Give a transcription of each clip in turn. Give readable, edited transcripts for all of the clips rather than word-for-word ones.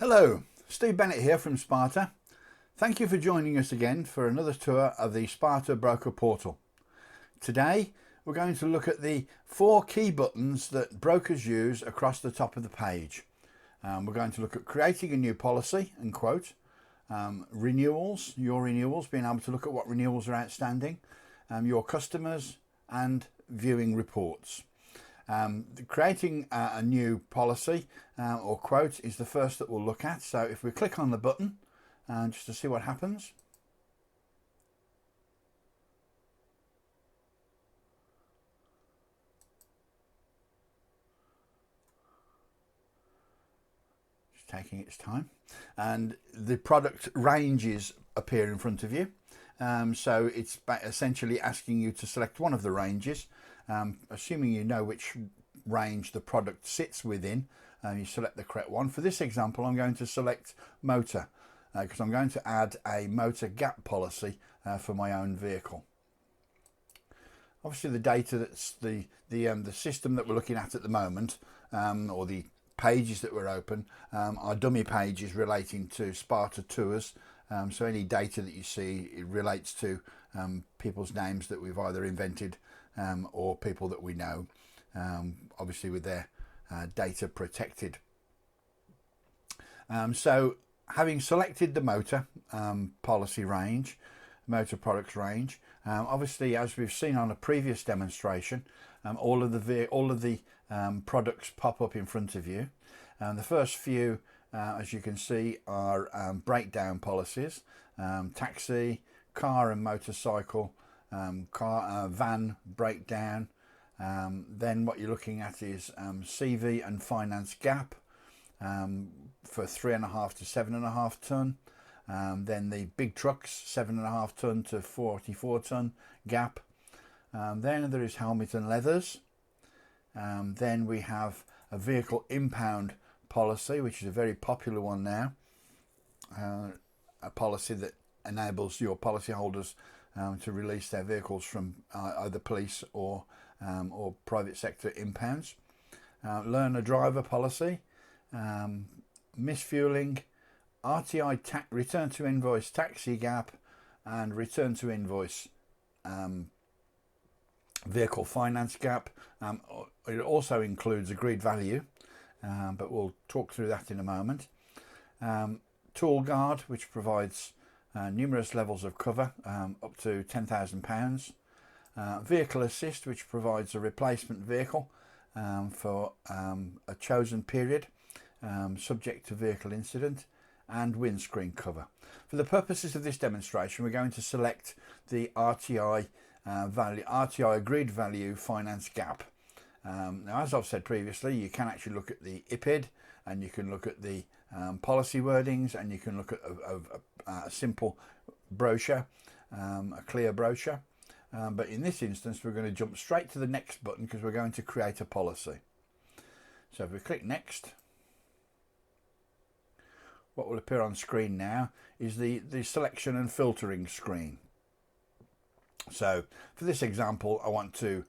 Hello, Steve Bennett here from Sparta. Thank you for joining us again for another tour of the Sparta broker portal. Today we're going to look at the 4 key buttons that brokers use across the top of the page. We're going to look at creating a new policy and quote, renewals, your renewals, being able to look at what renewals are outstanding, your customers, and viewing reports. Creating a new policy or quote is the first that we'll look at. So if we click on the button just to see what happens. Just taking its time. And the product ranges appear in front of you. So it's essentially asking you to select one of the ranges. Assuming you know which range the product sits within, you select the correct one. For this example, I'm going to select motor because I'm going to add a motor gap policy for my own vehicle. Obviously, the data that's the system that we're looking at the moment, or the pages that were open, are dummy pages relating to Sparta tours. So any data that you see, it relates to people's names that we've either invented or people that we know, obviously with their data protected. So having selected the motor policy range, motor products range, obviously as we've seen on a previous demonstration, all of the products pop up in front of you. The first few, as you can see, are breakdown policies, taxi, car and motorcycle, van breakdown. Then what you're looking at is CV and finance gap for 3.5 to 7.5 ton. Then the big trucks, 7.5 ton to 44 ton gap. Then there is helmet and leathers. Then we have a vehicle impound policy, which is a very popular one now. A policy that enables your policyholders to release their vehicles from either police or private sector impounds. Learner driver policy, misfueling, RTI return to invoice taxi gap, and return to invoice vehicle finance gap. It also includes agreed value, but we'll talk through that in a moment. Tool guard, which provides numerous levels of cover up to £10,000. Vehicle assist, which provides a replacement vehicle for a chosen period subject to vehicle incident, and windscreen cover. For the purposes of this demonstration, we're going to select the RTI agreed value finance gap. Now, as I've said previously, you can actually look at the IPID, and you can look at the policy wordings, and you can look at a simple brochure, a clear brochure. But in this instance, we're going to jump straight to the next button because we're going to create a policy. So if we click next, what will appear on screen now is the selection and filtering screen. So for this example, I want to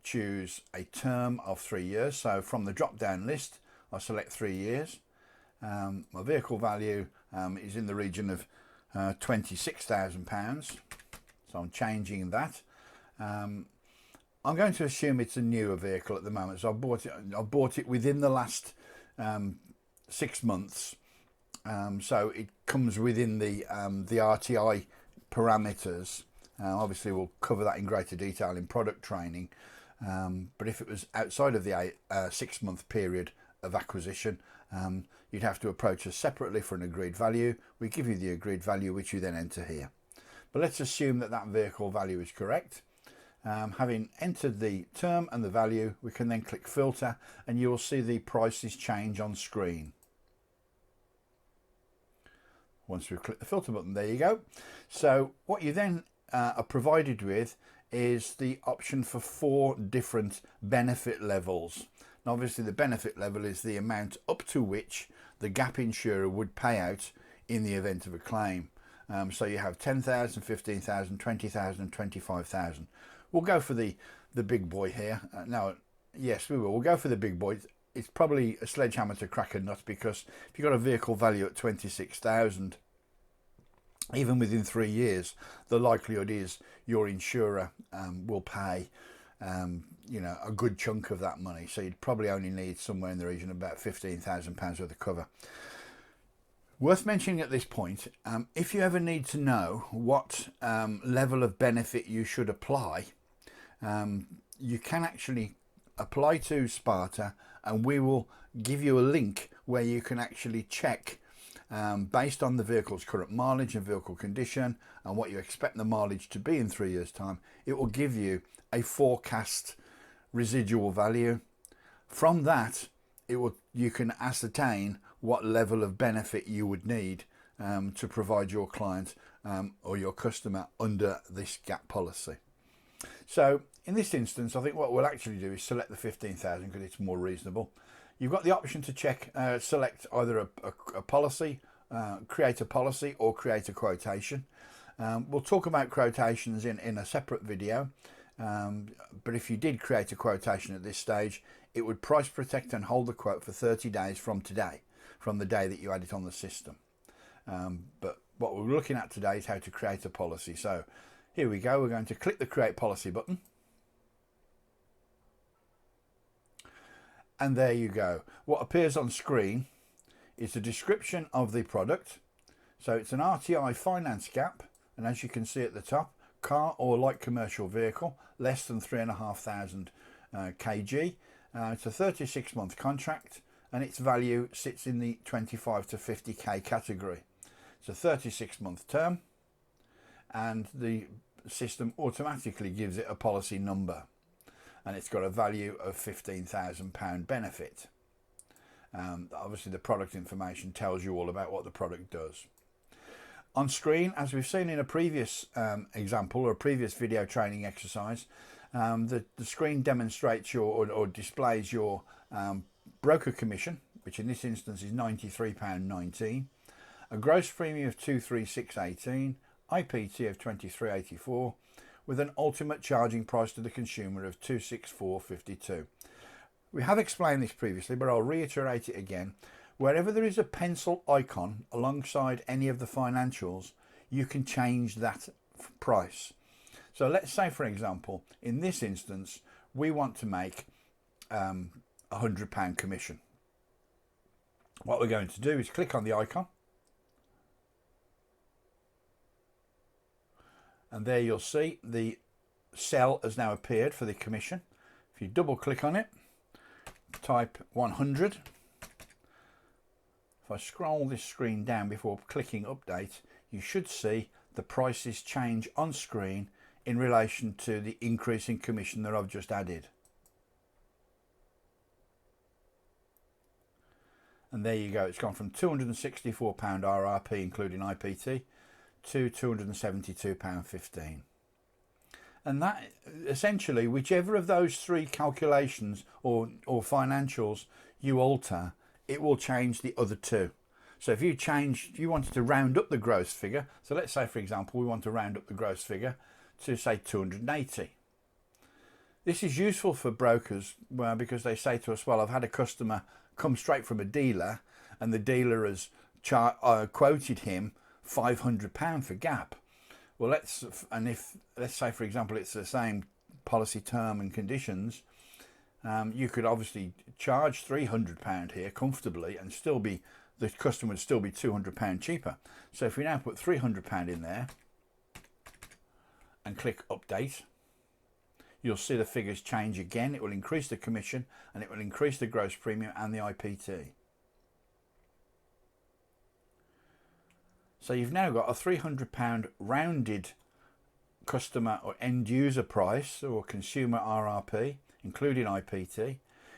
choose a term of 3 years. So from the drop down list, I select 3 years. My vehicle value is in the region of £26,000. So I'm changing that. I'm going to assume it's a newer vehicle at the moment. So I bought it within the last 6 months. So it comes within the RTI parameters. Obviously we'll cover that in greater detail in product training. But if it was outside of the 6 month period of acquisition, you'd have to approach us separately for an agreed value. We give you the agreed value, which you then enter here. But let's assume that that vehicle value is correct. Having entered the term and the value, we can then click filter, and you will see the prices change on screen. Once we've clicked the filter button, there you go. So what you then are provided with is the option for 4 different benefit levels. Now, obviously the benefit level is the amount up to which the gap insurer would pay out in the event of a claim. So you have 10,000, 15,000, 20,000, 25,000. We'll go for the big boy here. No, yes, we will. We'll go for the big boy. it's probably a sledgehammer to crack a nut, because if you've got a vehicle value at 26,000, even within 3 years, the likelihood is your insurer will pay you know, a good chunk of that money. So you'd probably only need somewhere in the region of about £15,000 worth of cover. Worth mentioning at this point, if you ever need to know what level of benefit you should apply, you can actually apply to Sparta, and we will give you a link where you can actually check, based on the vehicle's current mileage and vehicle condition and what you expect the mileage to be in 3 years' time. It will give you a forecast residual value. From that, you can ascertain what level of benefit you would need to provide your client or your customer under this gap policy. So in this instance, I think what we'll actually do is select the 15,000 because it's more reasonable. You've got the option to select either a policy, create a policy, or create a quotation. We'll talk about quotations in a separate video, but if you did create a quotation at this stage, it would price protect and hold the quote for 30 days from today, from the day that you add it on the system. But what we're looking at today is how to create a policy. So here we go. We're going to click the create policy button. And there you go. What appears on screen is a description of the product. So it's an RTI finance gap. And as you can see at the top, car or light commercial vehicle, less than 3,500 kg. It's a 36-month contract, and its value sits in the 25 to 50k category. It's a 36-month term, and the system automatically gives it a policy number, and it's got a value of £15,000 benefit. Obviously the product information tells you all about what the product does. On screen, as we've seen in a previous example or a previous video training exercise, the screen demonstrates or displays your broker commission, which in this instance is £93.19, a gross premium of £236.18, IPT of £23.84, with an ultimate charging price to the consumer of £264.52. We have explained this previously, but I'll reiterate it again. Wherever there is a pencil icon alongside any of the financials, you can change that price. So let's say, for example, in this instance, we want to make £100 commission. What we're going to do is click on the icon. And there you'll see the cell has now appeared for the commission. If you double click on it, type 100. If I scroll this screen down before clicking update, you should see the prices change on screen in relation to the increase in commission that I've just added. And there you go, it's gone from £264 RRP including IPT to £272.15. And that essentially, whichever of those three calculations or financials you alter, it will change the other two. So if you wanted to round up the gross figure, so let's say for example we want to round up the gross figure to say 280. This is useful for brokers because they say to us, well, I've had a customer come straight from a dealer and the dealer has quoted him £500 for gap. Well, let's say for example it's the same policy term and conditions, you could obviously charge £300 here comfortably and still be, the customer would still be £200 cheaper. So if we now put £300 in there and click update, you'll see the figures change again. It will increase the commission and it will increase the gross premium and the IPT. So you've now got a £300 rounded customer or end user price or consumer RRP, including IPT.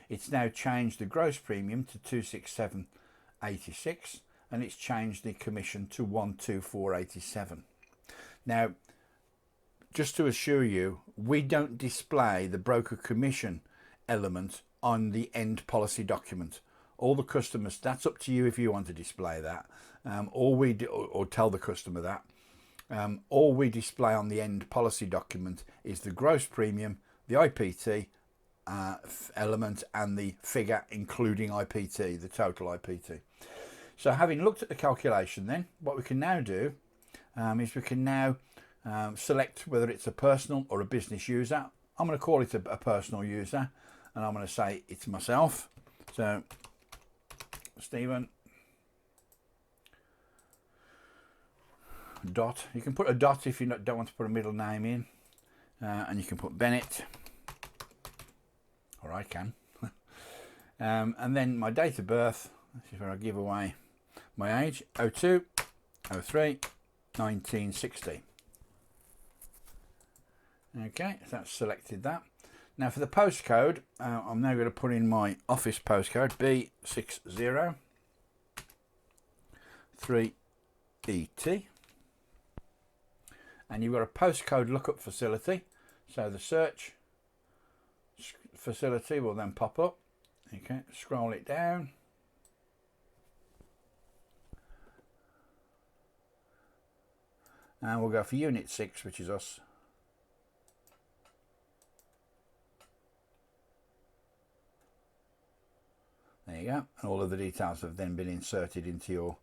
It's now changed the gross premium to £267.86 and it's changed the commission to £124.87. Now, just to assure you, we don't display the broker commission element on the end policy document. All the customers, that's up to you if you want to display that. All we do, or tell the customer that. All we display on the end policy document is the gross premium, the IPT, element and the figure including IPT, the total IPT. So having looked at the calculation, then what we can now do is we can now select whether it's a personal or a business user. I'm going to call it a personal user, and I'm going to say it's myself. So Stephen dot, you can put a dot if you don't want to put a middle name in, and you can put Bennett, or I can. And then my date of birth, this is where I give away my age, 02 03 1960. Okay, so that's selected that. Now for the postcode, I'm now going to put in my office postcode, B603ET. And you've got a postcode lookup facility. So the search facility will then pop up. Okay, scroll it down. And we'll go for unit 6, which is us. There you go. And all of the details have then been inserted into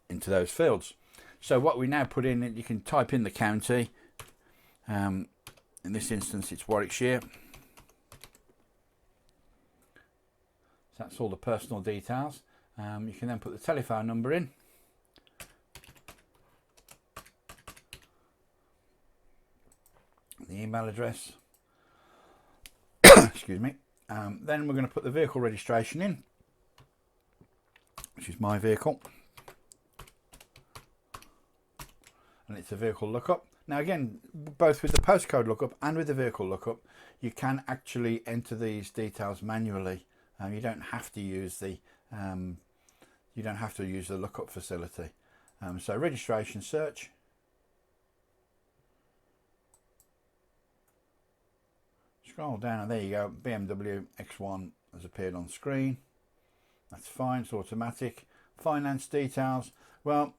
those fields. So what we now put in, you can type in the county. In this instance, it's Warwickshire. So that's all the personal details. You can then put the telephone number in. The email address. Excuse me. Then we're going to put the vehicle registration in, which is my vehicle. And it's a vehicle lookup. Now again, both with the postcode lookup and with the vehicle lookup, you can actually enter these details manually. You don't have to use the lookup facility. So registration search. Scroll down and there you go. BMW X1 has appeared on screen. That's fine. It's automatic. Finance details. Well,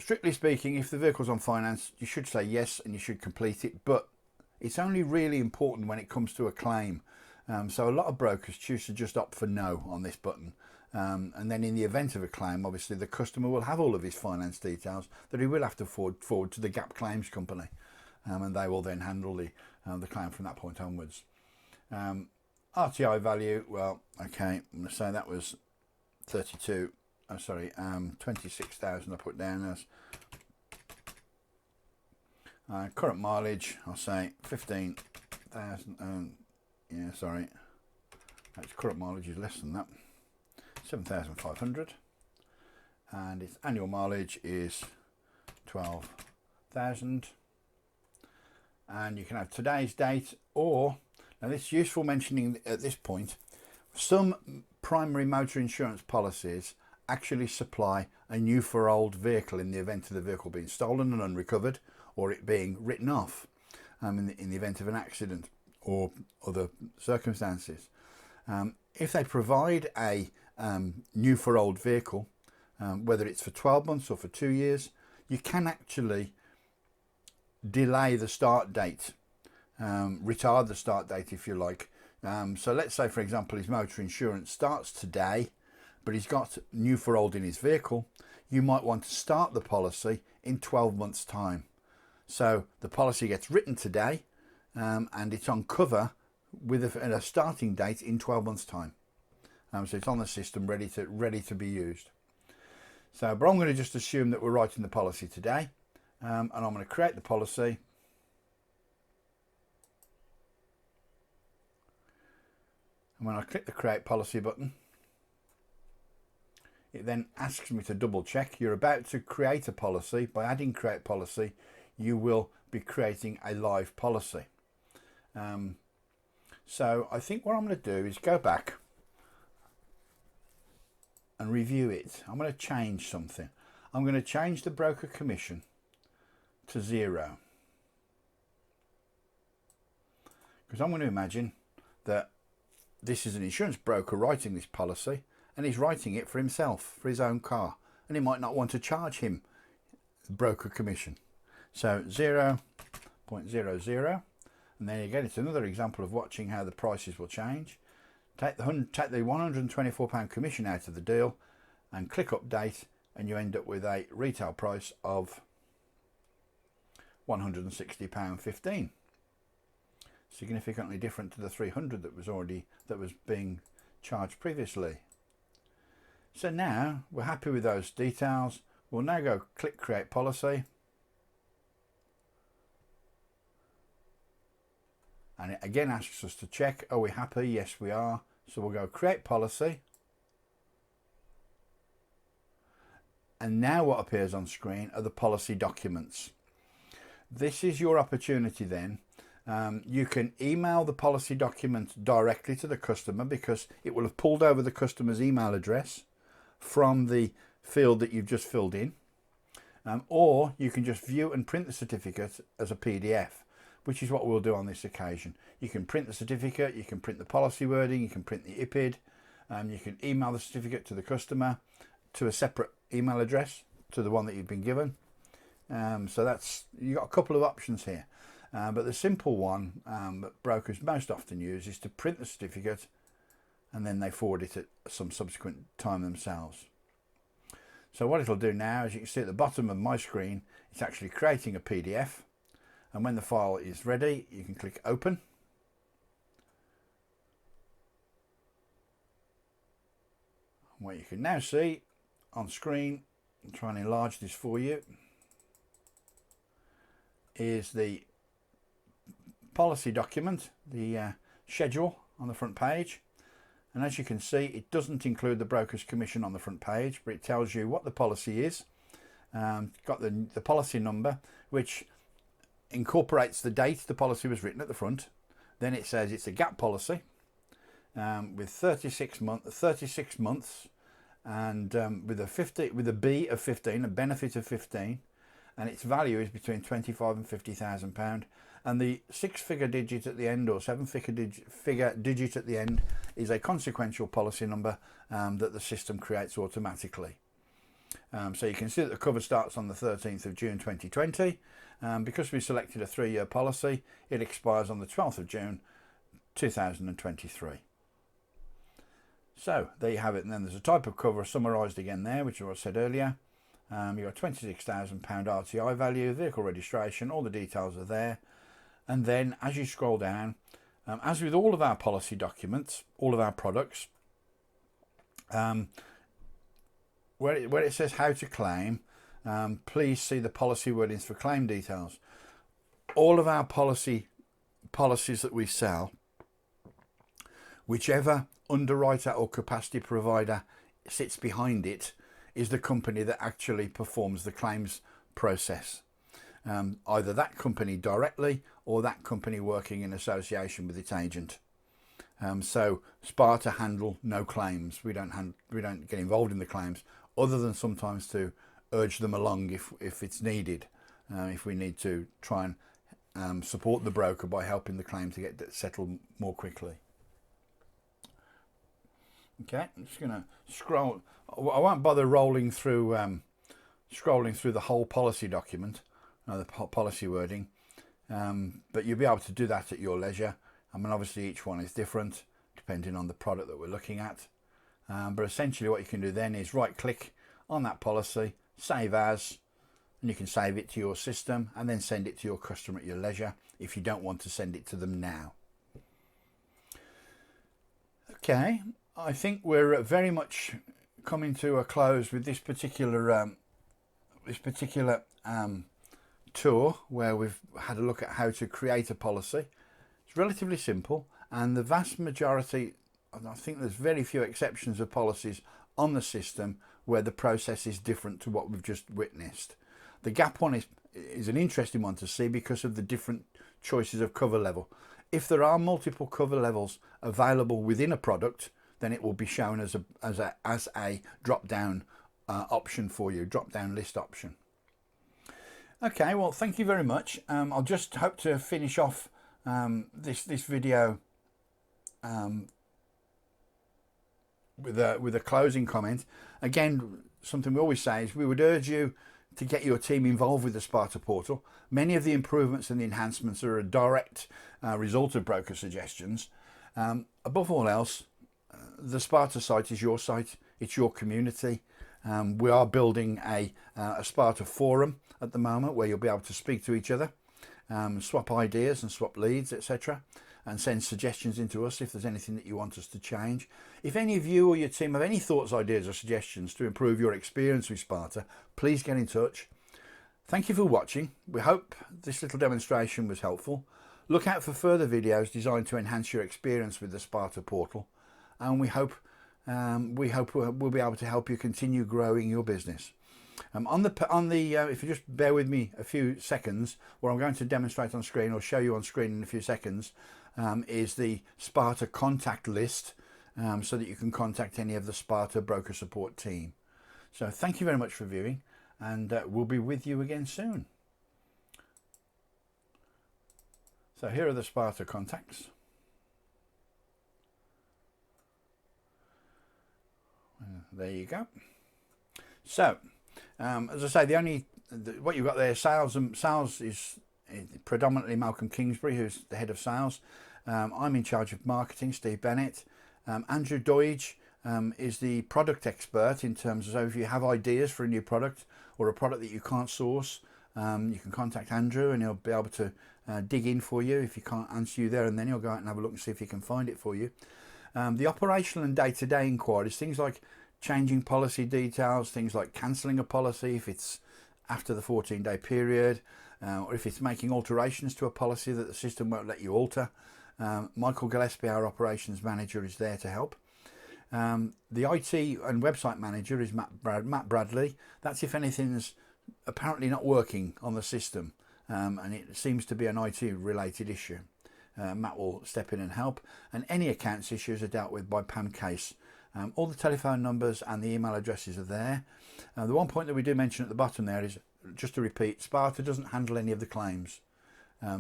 strictly speaking, if the vehicle's on finance, you should say yes and you should complete it, but it's only really important when it comes to a claim. So a lot of brokers choose to just opt for no on this button. And then in the event of a claim, obviously the customer will have all of his finance details that he will have to forward to the Gap Claims Company. And they will then handle the claim from that point onwards. RTI value, well, okay, I'm going to say that was 26,000 I put down as. Current mileage, I'll say 15,000, yeah, sorry, its current mileage is less than that, 7,500, and its annual mileage is 12,000. And you can have today's date, or, now this is useful mentioning at this point, some primary motor insurance policies actually supply a new for old vehicle in the event of the vehicle being stolen and unrecovered, or it being written off in the event of an accident or other circumstances. If they provide a new for old vehicle, whether it's for 12 months or for 2 years, you can actually delay the start date, retard the start date if you like. So let's say, for example, his motor insurance starts today, but he's got new for old in his vehicle. You might want to start the policy in 12 months time. So the policy gets written today, and it's on cover with a starting date in 12 months time. So it's on the system ready to be used. So, but I'm going to just assume that we're writing the policy today. And I'm going to create the policy. And when I click the create policy button, it then asks me to double check. You're about to create a policy. By adding create policy, you will be creating a live policy. So I think what I'm going to do is go back and review it. I'm going to change something. I'm going to change the broker commission to 0, because I'm going to imagine that this is an insurance broker writing this policy, and he's writing it for himself, for his own car, and he might not want to charge him broker commission. So 0.00, And then again, it's another example of watching how the prices will change. Take the £124 commission out of the deal and click update, and you end up with a retail price of £160.15. Significantly different to the £300 that was being charged previously. So now we're happy with those details. We'll now go click create policy, and it again asks us to check, are we happy? Yes, we are. So we'll go create policy, and now what appears on screen are the policy documents. This is your opportunity then. You can email the policy document directly to the customer, because it will have pulled over the customer's email address from the field that you've just filled in, or you can just view and print the certificate as a PDF, which is what we'll do on this occasion. You can print the certificate, you can print the policy wording, you can print the IPID, you can email the certificate to the customer to a separate email address to the one that you've been given. So that's, you've got a couple of options here, but the simple one that brokers most often use is to print the certificate and then they forward it at some subsequent time themselves. So what it'll do now, as you can see at the bottom of my screen, it's actually creating a PDF, and when the file is ready you can click open. And what you can now see on screen, I'll try and enlarge this for you, is the policy document, the schedule on the front page. And as you can see, it doesn't include the broker's commission on the front page, but it tells you what the policy is. Got the policy number, which incorporates the date the policy was written at the front. Then it says it's a gap policy with 36 months, and with a B of 15, a benefit of 15, and its value is between £25,000 and £50,000. And the 6-figure digit at the end, or 7-figure digit at the end, is a consequential policy number that the system creates automatically. So you can see that the cover starts on the 13th of June 2020. Because we selected a 3-year policy, it expires on the 12th of June 2023. So there you have it. And then there's a type of cover summarised again there, which I said earlier. You've got £26,000 RTI value, vehicle registration, all the details are there. And then as you scroll down, as with all of our policy documents, all of our products, where it says how to claim, please see the policy wordings for claim details. All of our policies that we sell, whichever underwriter or capacity provider sits behind it, is the company that actually performs the claims process. Either that company directly or that company working in association with its agent. So Sparta handle no claims. We don't get involved in the claims, other than sometimes to urge them along if it's needed. If we need to try and support the broker by helping the claim to get settled more quickly. Okay, I'm just going to scroll. I won't bother scrolling through the whole policy document, the policy wording, but you'll be able to do that at your leisure. I mean, obviously each one is different depending on the product that we're looking at, but essentially what you can do then is right click on that policy, save as, and you can save it to your system and then send it to your customer at your leisure if you don't want to send it to them now. Okay, I think we're very much coming to a close with this particular tour, where we've had a look at how to create a policy. It's relatively simple, and the vast majority, I think there's very few exceptions of policies on the system where the process is different to what we've just witnessed. The gap one is an interesting one to see because of the different choices of cover level. If there are multiple cover levels available within a product, then it will be shown as a drop-down option for you, drop-down list option. Okay, well, thank you very much. I'll just hope to finish off this video with a closing comment. Again, something we always say is we would urge you to get your team involved with the Sparta portal. Many of the improvements and the enhancements are a direct result of broker suggestions. Above all else, the Sparta site is your site, it's your community. We are building a Sparta forum at the moment where you'll be able to speak to each other, swap ideas and swap leads, etc., and send suggestions into us if there's anything that you want us to change. If any of you or your team have any thoughts, ideas or suggestions to improve your experience with Sparta, please get in touch. Thank you for watching. We hope this little demonstration was helpful. Look out for further videos designed to enhance your experience with the Sparta portal, and we hope we'll be able to help you continue growing your business. If you just bear with me a few seconds, what I'm going to demonstrate on screen or show you on screen in a few seconds is the Sparta contact list, so that you can contact any of the Sparta broker support team. So thank you very much for viewing, and we'll be with you again soon. So here are the Sparta contacts. There you go. So as I say, what you've got there, sales is predominantly Malcolm Kingsbury, who's the head of sales. I'm in charge of marketing, Steve Bennett. Andrew Doige is the product expert in terms of, so if you have ideas for a new product or a product that you can't source, you can contact Andrew and he'll be able to dig in for you. If he can't answer you there and then, he'll go out and have a look and see if he can find it for you. The operational and day-to-day inquiries, things like changing policy details, things like cancelling a policy if it's after the 14-day period, or if it's making alterations to a policy that the system won't let you alter. Michael Gillespie, our operations manager, is there to help. The IT and website manager is Matt Bradley. That's if anything's apparently not working on the system, and it seems to be an IT related issue. Matt will step in and help, and any accounts issues are dealt with by Pam Case. All the telephone numbers and the email addresses are there. The one point that we do mention at the bottom there is, just to repeat, Sparta doesn't handle any of the claims.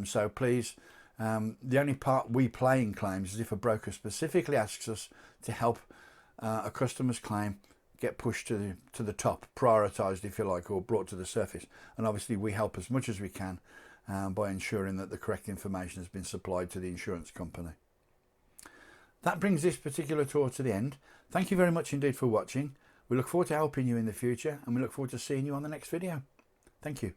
So please, the only part we play in claims is if a broker specifically asks us to help a customer's claim get pushed to the top, prioritised if you like, or brought to the surface. And obviously we help as much as we can by ensuring that the correct information has been supplied to the insurance company. That brings this particular tour to the end. Thank you very much indeed for watching. We look forward to helping you in the future, and we look forward to seeing you on the next video. Thank you.